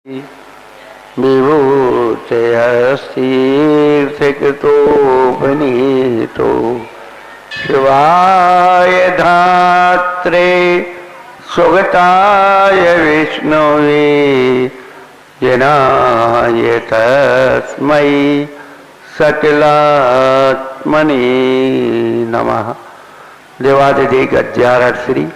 विभूतयस्तीर्थकृतोपनीतो शिवाय धात्रे स्वगताय विष्णवे जनाय तस्मै सकलात्मने नमः। देवादिदेव गद्यार श्री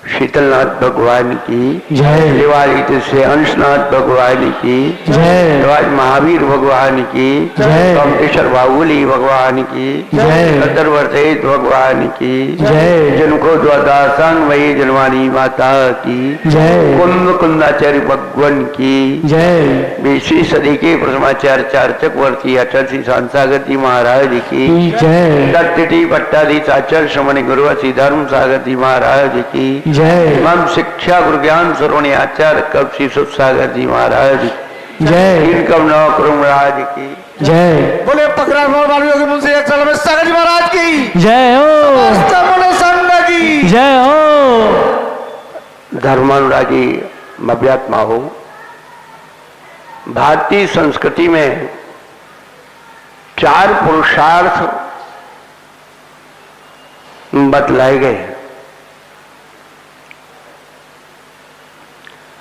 शीतलनाथ भगवान की जय। देवादित से अंशनाथ भगवान की जय। देवाज महावीर भगवान की जय। कमटेश्वर बाहुली भगवान की जय। कदरवर्तेश भगवान की जय। जिनको द्वादशांग वही जन्मानी माता की जय। कुंभ कुंदाचार्य भगवान की जय। 20वीं सदी के प्रथमाचार्य चार्चक वर्ती अटल श्री शांतागर जी महाराज की जय। दत्ती पट्टाधीश आचार्य श्रमण गुरु धर्म सागर जी महाराज की जय। मम शिक्षा गुरु ज्ञान सर्वण आचार्य कब श्री सागर जी महाराज जय। राज की जय। बोले पकड़ा मुंशी सागर जी महाराज की जय हो। संघ की जय हो। धर्मानुरागी मव्यात्मा हो। भारतीय संस्कृति में 4 पुरुषार्थ बतलाए गए हैं।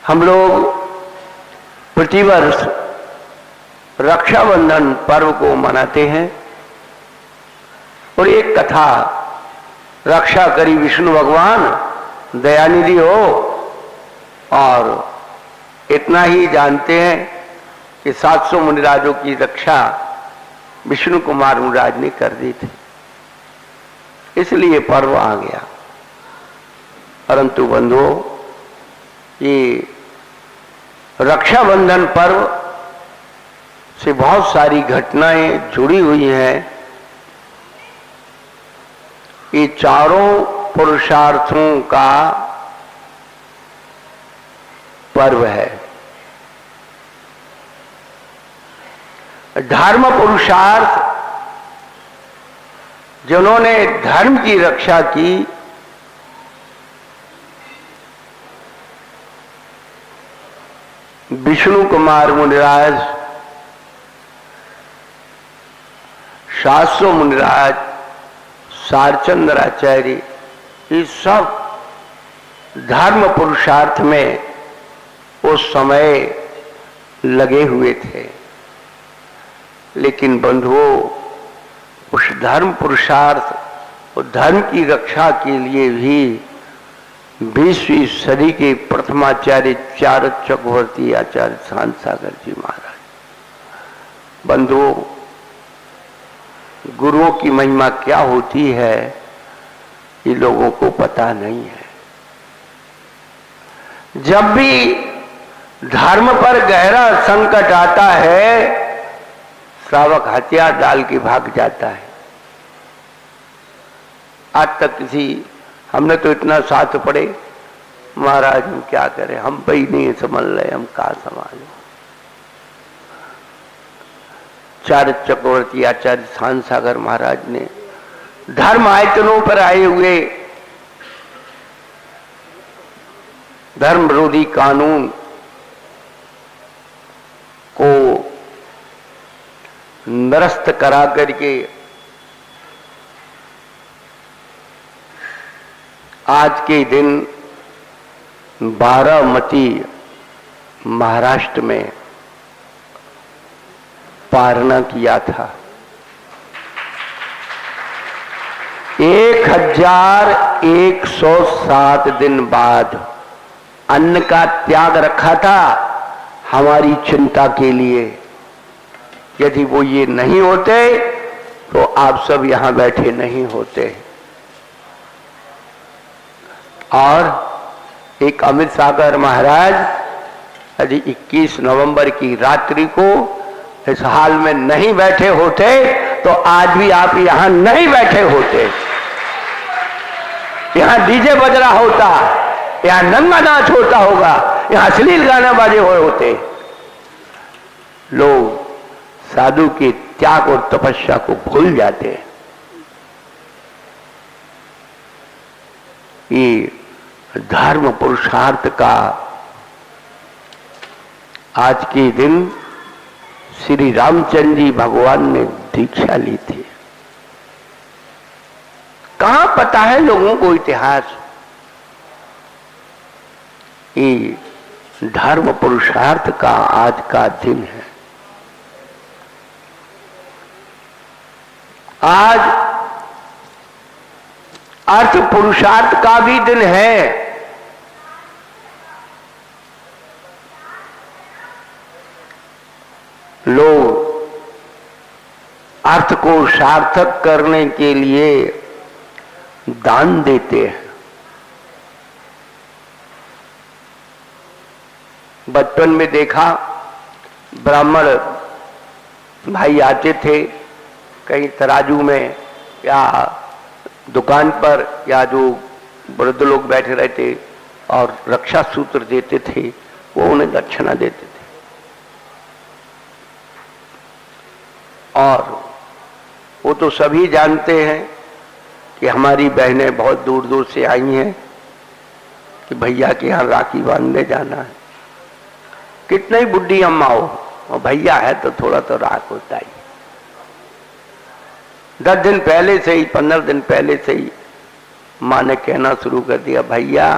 हम लोग प्रतिवर्ष रक्षाबंधन पर्व को मनाते हैं और एक कथा रक्षा करी विष्णु भगवान दयानिधि हो, और इतना ही जानते हैं कि 700 मुनिराजों की रक्षा विष्णु कुमार मुनिराज ने कर दी थी, इसलिए पर्व आ गया। परंतु बंधुओं, ये रक्षाबंधन पर्व से बहुत सारी घटनाएं जुड़ी हुई हैं। ये चारों पुरुषार्थों का पर्व है। धर्म पुरुषार्थ, जिन्होंने धर्म की रक्षा की, विष्णु कुमार मुनिराज, 700 मुनिराज, सारचंद्राचार्य, ये सब धर्म पुरुषार्थ में उस समय लगे हुए थे। लेकिन बंधुओं, उस धर्म पुरुषार्थ और धर्म की रक्षा के लिए भी 20वीं सदी के प्रथमाचार्य चारक चक्रवर्ती आचार्य शांत सागर जी महाराज। बंधुओं, गुरुओं की महिमा क्या होती है ये लोगों को पता नहीं है। जब भी धर्म पर गहरा संकट आता है, श्रावक हथियार डाल के भाग जाता है। आज तक हमने तो इतना साथ पड़े, महाराज हम क्या करें, हम पे ही नहीं संभल रहे, हम कहा संभालें। चारक चक्रवर्ती आचार्य शांत सागर महाराज ने धर्म आयतनों पर आए हुए धर्म विरोधी कानून को निरस्त करा करके आज के दिन बारामती महाराष्ट्र में पारना किया था। 1107 दिन बाद अन्न का त्याग रखा था हमारी चिंता के लिए। यदि वो ये नहीं होते तो आप सब यहां बैठे नहीं होते। और एक अमित सागर महाराज यदि 21 नवंबर की रात्रि को इस हाल में नहीं बैठे होते तो आज भी आप यहां नहीं बैठे होते। यहां डीजे बज रहा होता, यहां नंगा नाच होता होगा, यहां अश्लील गाने बाजे हुए होते। लोग साधु के त्याग और तपस्या को भूल जाते हैं। ये धर्म पुरुषार्थ का आज के दिन श्री रामचंद्र जी भगवान ने दीक्षा ली थी। कहां पता है लोगों को इतिहास। ये धर्म पुरुषार्थ का आज का दिन है। आज अर्थ पुरुषार्थ का भी दिन है। लोग अर्थ को सार्थक करने के लिए दान देते हैं। बचपन में देखा ब्राह्मण भाई आते थे, कहीं तराजू में या दुकान पर या जो वृद्ध लोग बैठे रहते और रक्षा सूत्र देते थे, वो उन्हें दक्षिणा देते थे। और वो तो सभी जानते हैं कि हमारी बहनें बहुत दूर दूर से आई हैं कि भैया के यहाँ राखी बांधने जाना है। कितनी ही बुढ़ी अम्मा हो और भैया है तो थोड़ा तो राख होता ही। 10 दिन पहले से ही 15 दिन पहले से ही माँ ने कहना शुरू कर दिया, भैया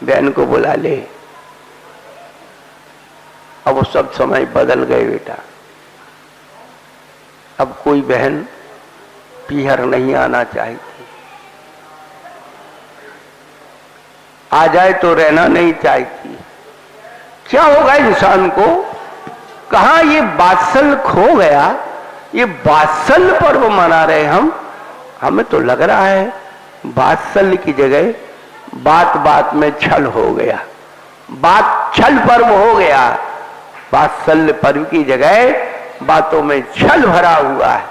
बहन को बुला ले। अब वो सब समय बदल गए बेटा। अब कोई बहन पीहर नहीं आना चाहती, आ जाए तो रहना नहीं चाहती। क्या होगा इंसान को? कहां ये वात्सल्य खो गया? ये वात्सल्य पर्व मना रहे हम। हमें तो लग रहा है वात्सल्य की जगह बात बात में छल हो गया, बात छल पर्व हो गया। वात्सल्य पर्व की जगह बातों में छल भरा हुआ है।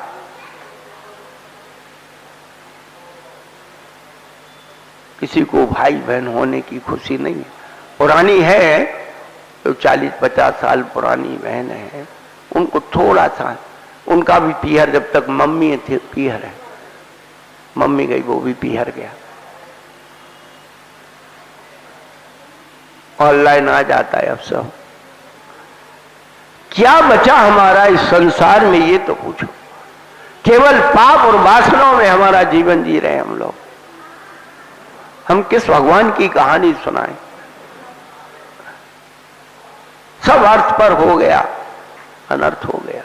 किसी को भाई बहन होने की खुशी नहीं है। पुरानी है तो 40-50 साल पुरानी बहन है, उनको थोड़ा सा, उनका भी पीहर, जब तक मम्मी थे पीहर है, मम्मी गई वो भी पीहर गया। ऑनलाइन आ जाता है अब सब। क्या बचा हमारा इस संसार में, ये तो पूछो। केवल पाप और वासनाओं में हमारा जीवन जी रहे हम लोग। हम किस भगवान की कहानी सुनाएं? सब अर्थ पर हो गया, अनर्थ हो गया।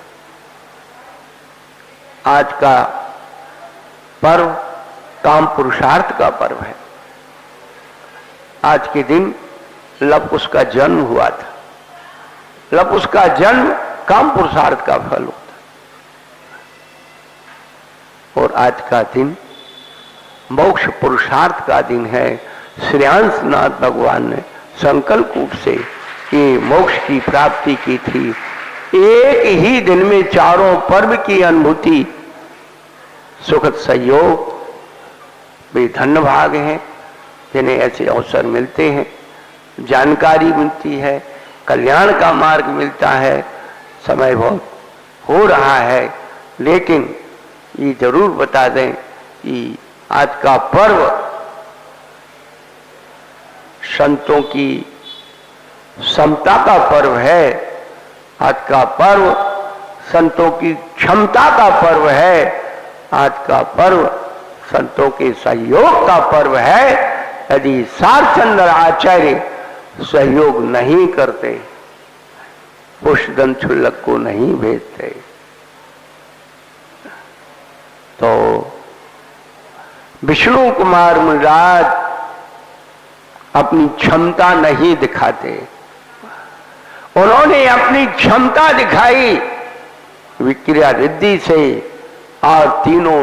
आज का पर्व काम पुरुषार्थ का पर्व है। आज के दिन लव कुश का जन्म हुआ था। लव कुश का जन्म काम पुरुषार्थ का फल होता। और आज का दिन मोक्ष पुरुषार्थ का दिन है। श्रेयांसनाथ भगवान ने संकल्प रूप से ये मोक्ष की प्राप्ति की थी। एक ही दिन में चारों पर्व की अनुभूति, सुखद संयोग। वे धन्य भाग हैं जिन्हें ऐसे अवसर मिलते हैं, जानकारी मिलती है, कल्याण का मार्ग मिलता है। समय बहुत हो रहा है, लेकिन ये जरूर बता दें कि आज का पर्व संतों की समता का पर्व है। आज का पर्व संतों की क्षमता का पर्व है। आज का पर्व संतों के सहयोग का पर्व है। यदि सारचंद्र आचार्य सहयोग नहीं करते, पुष्पदन क्षुल्लक को नहीं भेजते, तो विष्णु कुमार मुनिराज अपनी क्षमता नहीं दिखाते। उन्होंने अपनी क्षमता दिखाई विक्रिया रिद्धि से, और तीनों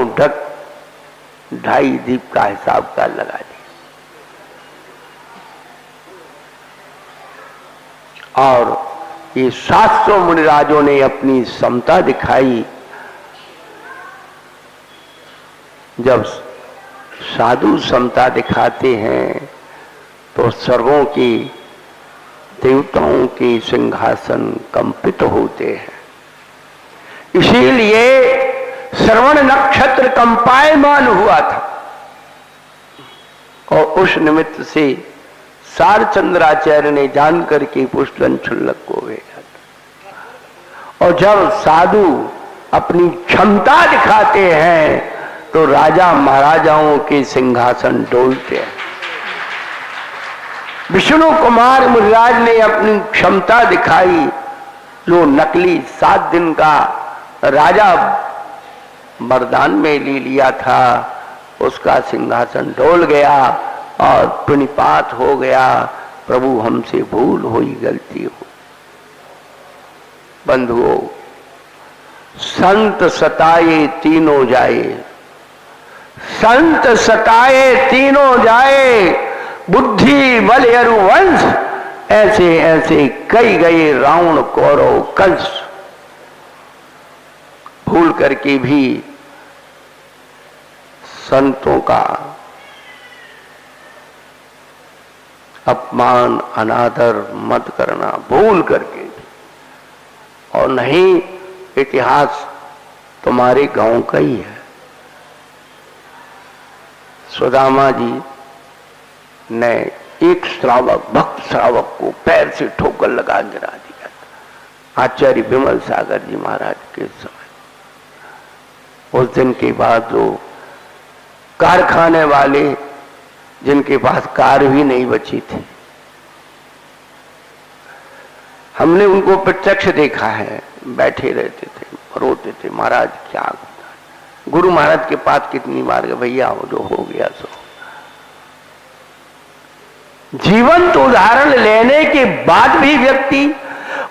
ढाई दीप का हिसाब का लगा दिया। और ये 700 मुनिराजों ने अपनी समता दिखाई। जब साधु समता दिखाते हैं तो सर्वों की, देवताओं के सिंहासन कंपित होते हैं। इसीलिए श्रवण नक्षत्र कंपायमान हुआ था, और उस निमित्त से सारचंद्राचार्य ने जान करके पुष्पदन क्षुल्लक को भेजा। और जब साधु अपनी क्षमता दिखाते हैं तो राजा महाराजाओं के सिंहासन डोलते हैं। विष्णु कुमार मुनिराज ने अपनी क्षमता दिखाई, जो नकली 7 दिन का राजा वरदान में ले लिया था, उसका सिंहासन डोल गया और प्रणिपात हो गया। प्रभु हमसे भूल हुई, गलती हो। बंधुओं, संत सताए तीनों जाए, संत सताए तीनों जाए, बुद्धि बल यरुवंश, ऐसे ऐसे कई गए रावण कौरव कंस। भूल करके भी संतों का अपमान अनादर मत करना, भूल करके। और नहीं, इतिहास तुम्हारे गांव का ही है। सुदामा जी ने एक श्रावक, भक्त श्रावक को पैर से ठोकर लगा गिरा दिया था, आचार्य विमल सागर जी महाराज के समय। उस दिन के बाद जो कारखाने वाले, जिनके पास कार भी नहीं बची थी, हमने उनको प्रत्यक्ष देखा है, बैठे रहते थे, रोते थे, महाराज क्या होता। गुरु महाराज के पास कितनी बार गए, भैया जो हो गया सो। जीवंत उदाहरण लेने के बाद भी व्यक्ति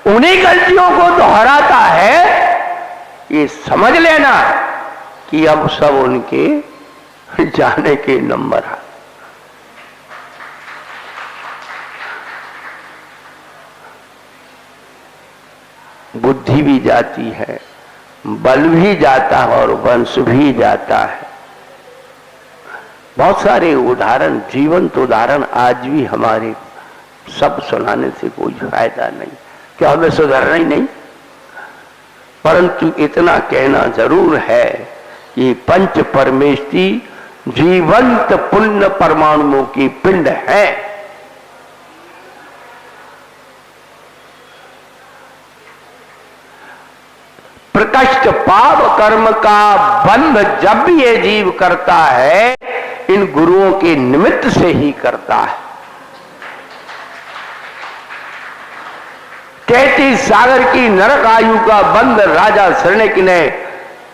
उन्हीं गलतियों को दोहराता है, ये समझ लेना कि अब सब उनके जाने के नंबर है। बुद्धि भी जाती है, बल भी जाता है और वंश भी जाता है। बहुत सारे उदाहरण, जीवंत उदाहरण आज भी हमारे, सब सुनाने से कोई फायदा नहीं, क्या हमें सुधरना ही नहीं। परंतु इतना कहना जरूर है कि पंच परमेष्टि जीवंत पुण्य परमाणुओं की पिंड है। प्रकष्ट पाप कर्म का बंध जब भी ये जीव करता है, इन गुरुओं के निमित्त से ही करता है। 33 सागर की नरक आयु का बंध राजा शरणिक ने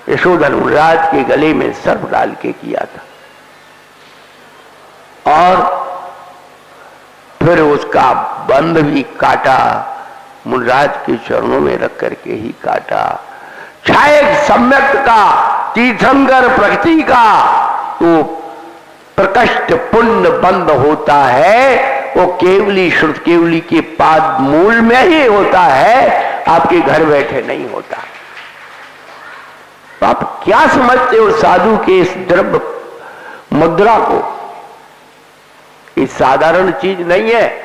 यशोधर मुनिराज के गले में सर्प डाल के किया था, और फिर उसका बंध भी काटा, मुनिराज के चरणों में रख करके ही काटा। छायक सम्यक का, तीर्थंकर प्रकृति का तो प्रकष्ट पुण्य बंद होता है, वो केवली श्रुत केवली के पाद मूल में ही होता है, आपके घर बैठे नहीं होता। तो आप क्या समझते हो साधु के इस द्रव्य मुद्रा को? ये साधारण चीज नहीं है।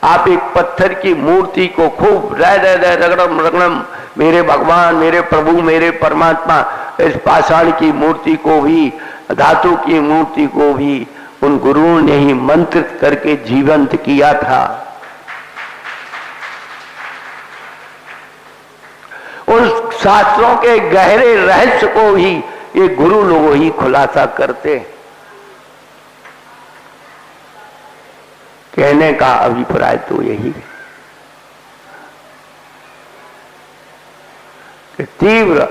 आप एक पत्थर की मूर्ति को खूब रगड़म रगड़म, मेरे भगवान, मेरे प्रभु, मेरे परमात्मा, इस पाषाण की मूर्ति को भी, धातु की मूर्ति को भी उन गुरुओं ने ही मंत्रित करके जीवंत किया था। उस शास्त्रों के गहरे रहस्य को ही ये गुरु लोग ही खुलासा करते हैं। कहने का अभिप्राय तो यही है कि तीव्र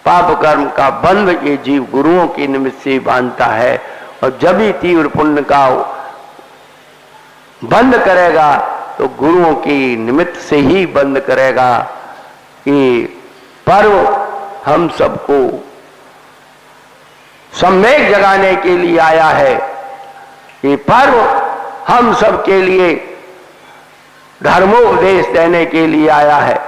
पाप कर्म का बंध ये जीव गुरुओं के निमित्त से बांधता है, और जब ही तीव्र पुण्य का बंद करेगा तो गुरुओं के निमित्त से ही बंद करेगा। ये पर्व हम सबको सम्यक जगाने के लिए आया है। ये पर्व हम सब के लिए धर्मोपदेश देने के लिए आया है।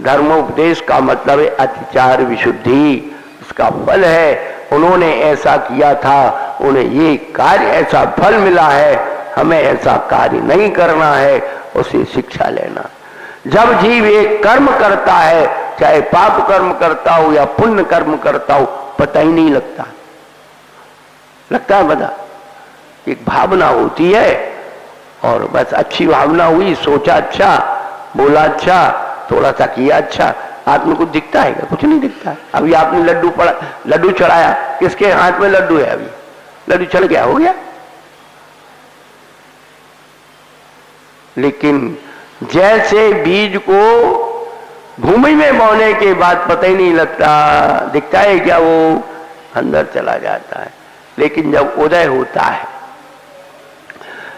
धर्मोपदेश का मतलब है अतिचार विशुद्धि, इसका फल है। उन्होंने ऐसा किया था, उन्हें ये कार्य ऐसा फल मिला है, हमें ऐसा कार्य नहीं करना है, उसे शिक्षा लेना। जब जीव एक कर्म करता है, चाहे पाप कर्म करता हो या पुण्य कर्म करता हो, पता ही नहीं लगता। लगता है पता? एक भावना होती है और बस अच्छी भावना हुई, सोचा अच्छा, बोला अच्छा, थोड़ा सा किया, अच्छा हाथ में कुछ दिखता है क्या? कुछ नहीं दिखता है। अभी आपने लड्डू चढ़ाया, किसके हाथ में लड्डू है? अभी लड्डू चढ़ गया, हो गया। लेकिन जैसे बीज को भूमि में बोने के बाद पता ही नहीं लगता, दिखता है क्या? वो अंदर चला जाता है। लेकिन जब उदय होता है,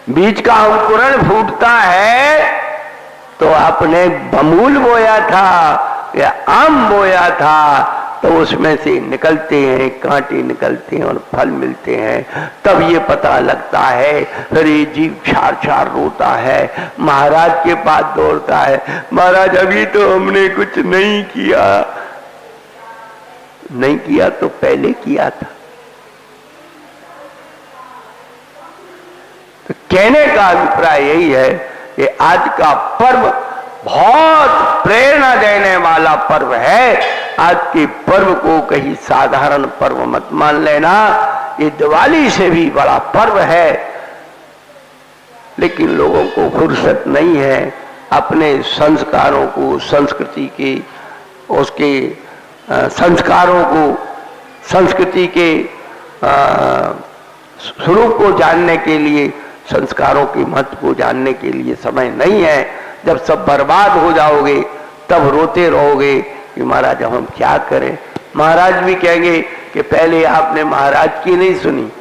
बीज का अंकुरण फूटता है, तो आपने बमूल बोया था या आम बोया था, तो उसमें से निकलते हैं कांटे, निकलते हैं और फल मिलते हैं। तब ये पता लगता है, अरे जीव छार छार रोता है, महाराज के पास दौड़ता है, महाराज अभी तो हमने कुछ नहीं किया। नहीं किया तो पहले किया था। तो कहने का अभिप्राय यही है कि आज का पर्व बहुत प्रेरणा देने वाला पर्व है। आज के पर्व को कहीं साधारण पर्व मत मान लेना, ये दिवाली से भी बड़ा पर्व है। लेकिन लोगों को फुर्सत नहीं है अपने संस्कारों को, संस्कृति के, उसके संस्कारों को, संस्कृति के स्वरूप को जानने के लिए, संस्कारों के महत्व को जानने के लिए समय नहीं है। जब सब बर्बाद हो जाओगे तब रोते रहोगे कि महाराज हम क्या करें। महाराज भी कहेंगे कि पहले आपने महाराज की नहीं सुनी,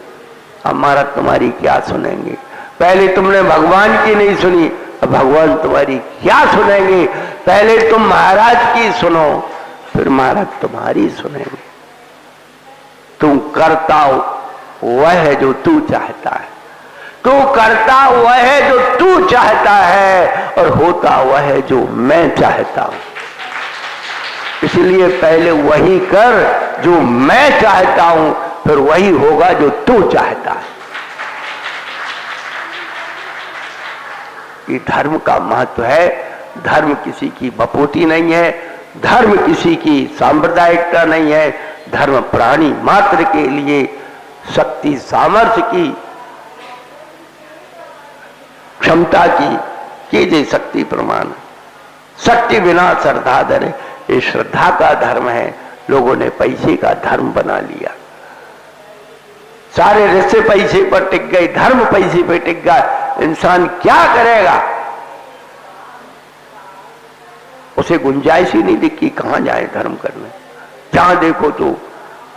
अब महाराज तुम्हारी क्या सुनेंगे। पहले तुमने भगवान की नहीं सुनी, अब भगवान तुम्हारी क्या सुनेंगे। पहले तुम महाराज की सुनो, फिर महाराज तुम्हारी सुनेंगे। तुम करता वह है जो तू चाहता है, तू करता वह है जो तू चाहता है, और होता वह है जो मैं चाहता हूं। इसलिए पहले वही कर जो मैं चाहता हूं, फिर वही होगा जो तू चाहता है। ये धर्म का महत्व है। धर्म किसी की बपोती नहीं है, धर्म किसी की सांप्रदायिकता नहीं है। धर्म प्राणी मात्र के लिए शक्ति सामर्थ्य की, क्षमता की कीजिए शक्ति प्रमाण। शक्ति बिना श्रद्धा धरे, ये श्रद्धा का धर्म है। लोगों ने पैसे का धर्म बना लिया, सारे रिश्ते पैसे पर टिक गए, धर्म पैसे पर टिक गया। इंसान क्या करेगा? उसे गुंजाइश ही नहीं दिखी कहां जाए धर्म करने। जहां देखो तो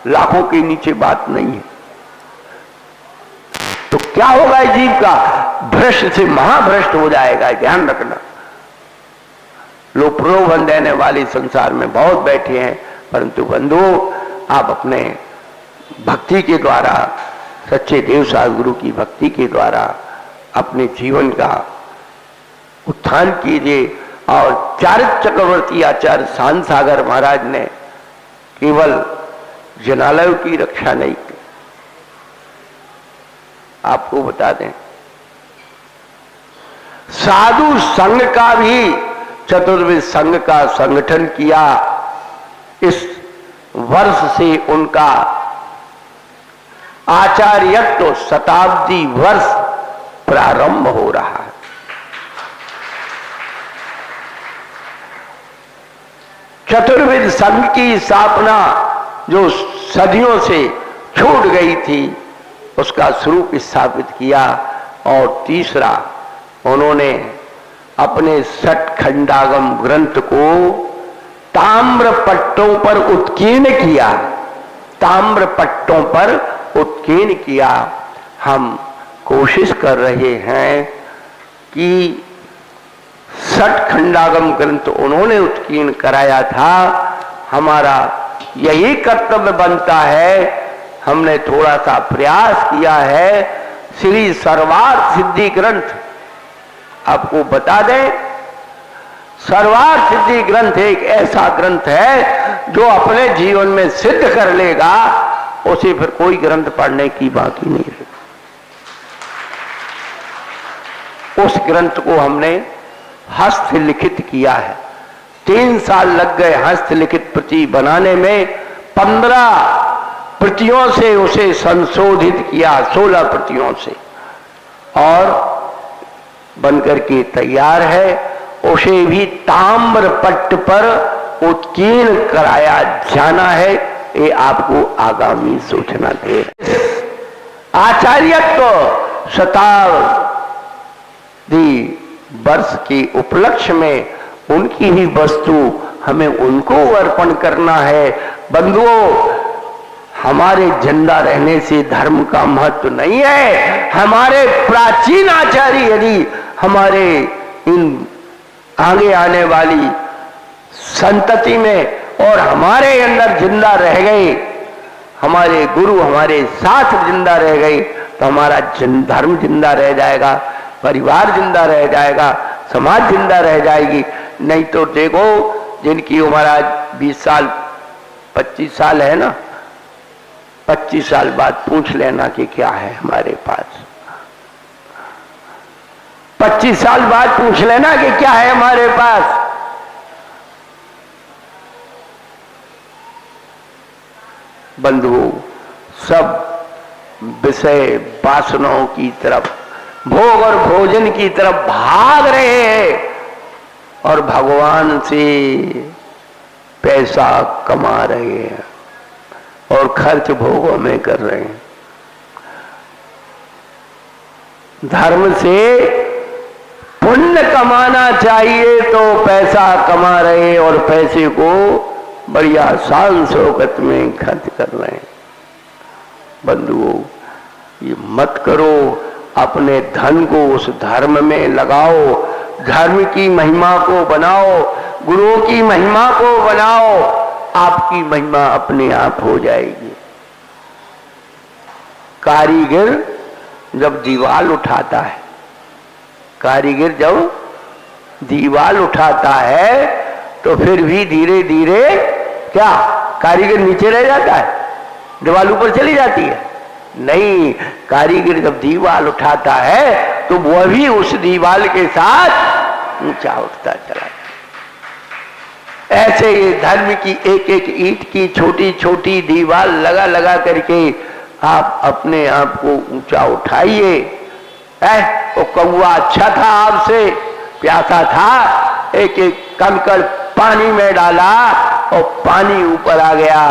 लाखों के नीचे बात नहीं है। तो क्या होगा जीव का? भ्रष्ट से महाभ्रष्ट हो जाएगा, ध्यान रखना। लोग प्रलोभन देने वाले संसार में बहुत बैठे हैं, परंतु बंधुओं आप अपने भक्ति के द्वारा, सच्चे देव सद्गुरु की भक्ति के द्वारा अपने जीवन का उत्थान कीजिए। और चारित्र चक्रवर्ती आचार्य शांत सागर महाराज ने केवल जनालयों की रक्षा नहीं की। आपको बता दें, साधु संघ का भी, चतुर्विध संघ का संगठन किया। इस वर्ष से उनका आचार्यत्व शताब्दी वर्ष प्रारंभ हो रहा है। चतुर्विध संघ की स्थापना जो सदियों से छूट गई थी, उसका स्वरूप स्थापित किया। और तीसरा, उन्होंने अपने षटखंडागम ग्रंथ को ताम्र पट्टों पर उत्कीर्ण किया, ताम्र पट्टों पर उत्कीर्ण किया। हम कोशिश कर रहे हैं कि षटखंडागम ग्रंथ उन्होंने उत्कीर्ण कराया था, हमारा यही कर्तव्य बनता है। हमने थोड़ा सा प्रयास किया है। श्री सर्वार्थ सिद्धि ग्रंथ, आपको बता दें, सर्वार्थ सिद्धि ग्रंथ एक ऐसा ग्रंथ है जो अपने जीवन में सिद्ध कर लेगा, उसे फिर कोई ग्रंथ पढ़ने की बाकी नहीं रहेगी। उस ग्रंथ को हमने हस्तलिखित किया है। 3 साल लग गए हस्तलिखित प्रति बनाने में। 15 प्रतियों से उसे संशोधित किया, 16 प्रतियों से, और बनकर के तैयार है। उसे भी ताम्र पट्ट पर उत्कीर्ण कराया जाना है। ये आपको आगामी सूचना दे। आचार्यत्व शताब्दी वर्ष के उपलक्ष्य में उनकी ही वस्तु हमें उनको अर्पण करना है। बंधुओं, हमारे जिंदा रहने से धर्म का महत्व नहीं है। हमारे प्राचीन आचार्य यदि हमारे इन आगे आने वाली संतति में और हमारे अंदर जिंदा रह गए, हमारे गुरु हमारे साथ जिंदा रह गए, तो हमारा धर्म जिंदा रह जाएगा, परिवार जिंदा रह जाएगा, समाज जिंदा रह जाएगी। नहीं तो देखो, जिनकी उम्र आज 20 साल 25 साल है ना, 25 साल बाद पूछ लेना कि क्या है हमारे पास। 25 साल बाद पूछ लेना कि क्या है हमारे पास। बंधुओं, सब विषय वासनाओं की तरफ, भोग और भोजन की तरफ भाग रहे हैं और भगवान से पैसा कमा रहे हैं और खर्च भोगों में कर रहे हैं। धर्म से पुण्य कमाना चाहिए तो पैसा कमा रहे और पैसे को बढ़िया शान शौकत में खर्च कर रहे हैं। बंधुओं, ये मत करो। अपने धन को उस धर्म में लगाओ, धर्म की महिमा को बनाओ, गुरुओं की महिमा को बनाओ, आपकी महिमा अपने आप हो जाएगी। कारीगर जब दीवार उठाता है, कारीगर जब दीवार उठाता है तो फिर भी धीरे धीरे क्या कारीगर नीचे रह जाता है, दीवार ऊपर चली जाती है? नहीं, कारीगर जब दीवार उठाता है तो वह भी उस दीवार के साथ ऊंचा उठता चला जाता। ऐसे ये धर्म की एक एक ईंट की छोटी छोटी दीवार लगा लगा करके आप अपने आप को ऊंचा उठाइए। वो कौवा अच्छा था, आपसे प्यासा था, एक एक कंकड़ पानी में डाला और पानी ऊपर आ गया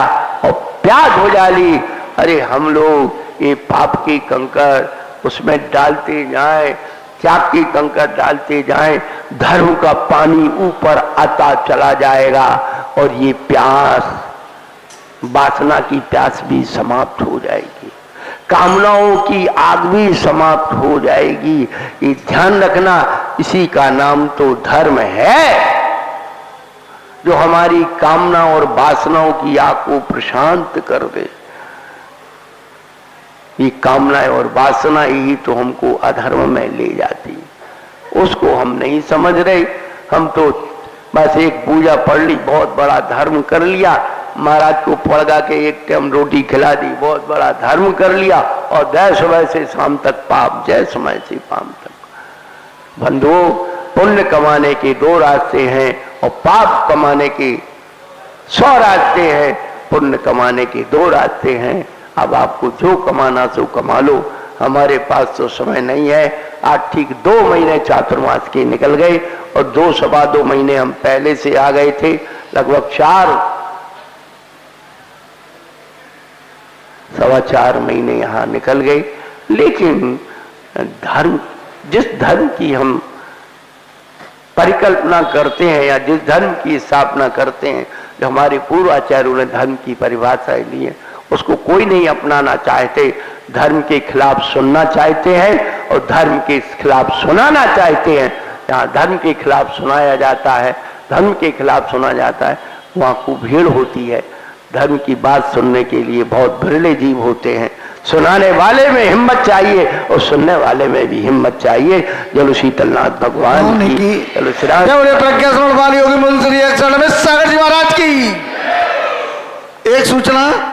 और प्यास बुझा ली। अरे हम लोग ये पाप की कंकड़ उसमें डालते जाएं, त्याग की कंकड़ डालते जाएं, धर्म का पानी ऊपर आता चला जाएगा और ये प्यास, वासना की प्यास भी समाप्त हो जाएगी, कामनाओं की आग भी समाप्त हो जाएगी। ये ध्यान रखना, इसी का नाम तो धर्म है, जो हमारी कामना और वासनाओं की आग को प्रशांत कर दे। ये कामनाएं और वासना ही तो हमको अधर्म में ले जाती, उसको हम नहीं समझ रहे। हम तो बस एक पूजा पढ़ ली, बहुत बड़ा धर्म कर लिया, महाराज को पड़गा के एक टाइम रोटी खिला दी, बहुत बड़ा धर्म कर लिया, और जय सुबह से शाम तक पाप, जय समय से पाप तक। बंधुओं, पुण्य कमाने के 2 रास्ते हैं और पाप कमाने के 100 रास्ते हैं। पुण्य कमाने के 2 रास्ते हैं। अब आपको जो कमाना सो कमा लो, हमारे पास तो समय नहीं है। आज ठीक 2 महीने चातुर्मास के निकल गए और 2 सवा 2 महीने हम पहले से आ गए थे, लगभग 4 महीने यहाँ निकल गए। लेकिन धर्म, जिस धर्म की हम परिकल्पना करते हैं या जिस धर्म की स्थापना करते हैं, जो हमारे पूर्वाचार्यों ने धर्म की परिभाषा ली है, उसको कोई नहीं अपनाना चाहते। धर्म के खिलाफ सुनना चाहते हैं और धर्म के खिलाफ सुनाना चाहते हैं। जहाँ धर्म के खिलाफ सुनाया जाता है, धर्म के खिलाफ सुना जाता है, वहाँ खूब भीड़ होती है। धर्म की बात सुनने के लिए बहुत बिरले जीव होते हैं। सुनाने वाले में हिम्मत चाहिए और सुनने वाले में भी हिम्मत चाहिए। चलो शीतलनाथ भगवान की, चलो प्रज्ञा वाली होगी मुंशी सागर जी महाराज की। एक सूचना